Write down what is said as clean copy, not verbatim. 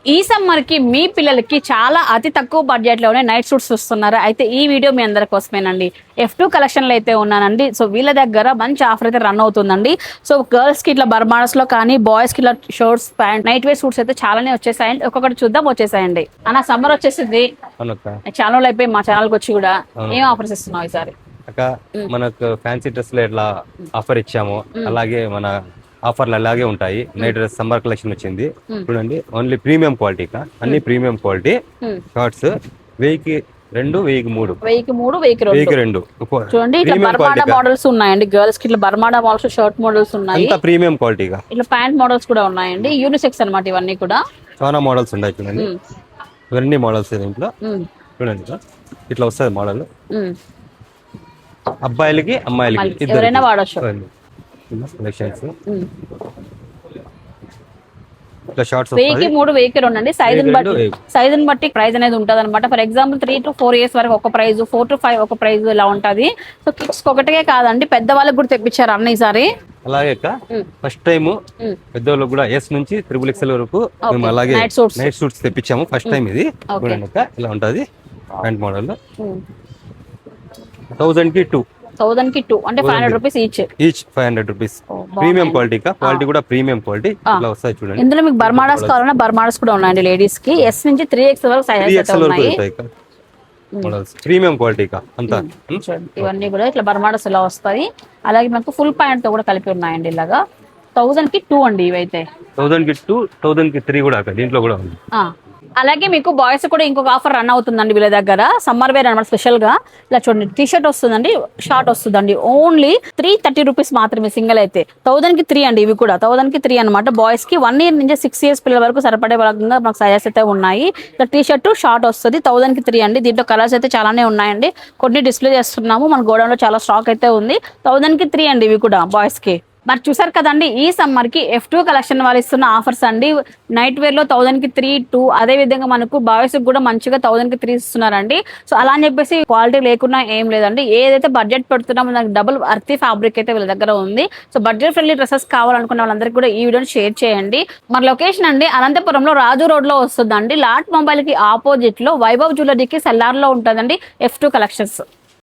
ఈ సమ్మర్ కి మీ పిల్లలకి చాలా అతి తక్కువ బడ్జెట్ లోనే నైట్ సూట్స్ వస్తున్నారు. అయితే ఈ వీడియో మీ అందరి కోసమేనండి. F2 కలెక్షన్ లో అయితే ఉన్నానండి. సో వీళ్ళ దగ్గర మంచి ఆఫర్ అయితే రన్ అవుతుందండి. సో గర్ల్స్ కి ఇట్లా బర్మాడస్ లో కానీ, బాయ్స్ కి ఇట్లా shirts, pant, night wear suits అయితే చాలానే వచ్చేసాయండి. ఒక్కొక్కటి చూద్దాం, వచ్చేసాయండి. అన్న సమ్మర్ వచ్చేసింది, ఛానల్ అయిపోయి మా ఛానల్ కి వచ్చి కూడా ఏం ఆఫర్స్ ఇస్తున్నావు ఈసారి? మనకు ఫ్యాన్సీ డ్రెస్ లో ఎట్లా ఆఫర్ ఇచ్చాము అలాగే మన ఆఫర్లు అలాగే ఉంటాయి. నైట్ డ్రెస్ సమ్మర్ కలెక్షన్ వచ్చింది చూడండి. ఓన్లీ ప్రీమియం క్వాలిటీ, అన్ని ప్రీమియం క్వాలిటీ షార్ట్స్. 1000 1000 1002 చూడండి. ఇట్లా బర్మాడా మోడల్స్ ఉన్నాయండి. గర్ల్స్ కి ఇట్లా బర్మాడా మోడల్స్, షర్ట్ మోడల్స్ ఉన్నాయి. ప్రీమియం క్వాలిటీగా ఇట్లా ప్యాంట్ మోడల్స్ కూడా ఉన్నాయండి. యూనిసెక్స్ అన్నమాట ఇవన్నీ కూడా. చాలా మోడల్స్ ఉన్నాయి చూడండి. ఇవన్నీ మోడల్స్ దీంట్లో చూడండి. ఇట్లా వస్తుంది మోడల్. అబ్బాయిలకి అమ్మాయిలకి ఎవరైనా వాడచ్చు. కలెక్షన్స్ 1003 1002 అండి. సైజ్ బట్టి ప్రైస్ అనేది ఉంటది అనమాట. ఫర్ ఎగ్జాంపుల్ 3 to 4 years వరకు ఒక ప్రైజ్, 4 to 5 ఒక ప్రైజ్ ఇలా ఉంటది. సో కిడ్స్ ఒకటే కాదండి, పెద్ద వాళ్ళకి కూడా తెప్పించారు అన్న ఈసారి. అలాగే ఫస్ట్ టైం పెద్దవాళ్ళకి కూడా S నుంచి XXL వరకు మేము అలాగే నైట్ సూట్స్ తెప్పించాము. ఫస్ట్ టైం ఇది ఇలా ఉంటది. ప్యాంట్ మోడల్ 1000 కి 2 అంటే 500 rupees each 500 rupees. Premium quality quality కూడా ప్రీమియం క్వాలిటీ ఇలా వస్తాయి చూడండి. ఇందులో మీకు బర్మాడాస్ కావాలన్నా బర్మాడాస్ కూడా ఉన్నాయండి. లేడీస్ కి S నుంచి 3XL వరకు సైజెస్ ఉన్నాయి. ప్రీమియం క్వాలిటీ అంతా. ఇవన్నీ కూడా ఇట్లా బర్మాడాస్ ఇలా వస్తాయి. అలాగే మనకు ఫుల్ ప్యాంట్ తో కూడా కలిపి ఉన్నాయండి. ఇలాగా 1000 కి 2 అండి ఇవైతే. 1000 కి 2, 1000 కి 3 కూడా దీంట్లో కూడా ఉంది. అలాగే మీకు బాయ్స్ కూడా ఇంకొక ఆఫర్ రన్ అవుతుందండి వీళ్ళ దగ్గర. సమ్మర్ వేర్ అనమాట స్పెషల్ గా. ఇలా చూడండి, టీ షర్ట్ వస్తుందండి, షార్ట్ వస్తుందండి. ఓన్లీ 330 రూపీస్ మాత్రమే సింగిల్ అయితే. 1000 కి 3 అండి. ఇవి కూడా 1000 కి 3 అనమాట. బాయ్స్ కి 1 year నుంచి 6 years పిల్లల వరకు సరిపడే భాగంగా మనకు సైజెస్ అయితే ఉన్నాయి. ఇలా టీ షర్ట్ షార్ట్ వస్తుంది. 1000 కి 3 అండి. దీంట్లో కలర్స్ అయితే చాలానే ఉన్నాయండి. కొన్ని డిస్ప్లే చేస్తున్నాము. మన గోడౌన్ లో చాలా స్టాక్ అయితే ఉంది. 1000 కి 3 అండి ఇవి కూడా బాయ్స్ కి. మరి చూసారు కదండి, ఈ సమ్మర్ కి F2 కలెక్షన్ వాళ్ళు ఇస్తున్న ఆఫర్స్ అండి. నైట్ వేర్ లో 1000 కి 3, 2. అదే విధంగా మనకు బాయ్స్ కూడా మంచిగా 1000 కి 3 ఇస్తున్నారండి. సో అలా అని చెప్పేసి క్వాలిటీ లేకుండా ఏం లేదండి. ఏదైతే బడ్జెట్ పెడుతున్నామో దానికి డబుల్ అర్తీ ఫ్యాబ్రిక్ అయితే వీళ్ళ దగ్గర ఉంది. సో బడ్జెట్ ఫ్రెండ్లీ డ్రెస్సెస్ కావాలనుకున్న వాళ్ళందరికీ కూడా ఈ వీడియోని షేర్ చేయండి. మరి లొకేషన్ అండి అనంతపురంలో రాజు రోడ్ లో వస్తుందండి. లాట్ మొబైల్ కి ఆపోజిట్ లో వైభవ్ జ్యువెలరీకి సెల్లార్ లో ఉంటుందండి F2 కలెక్షన్స్.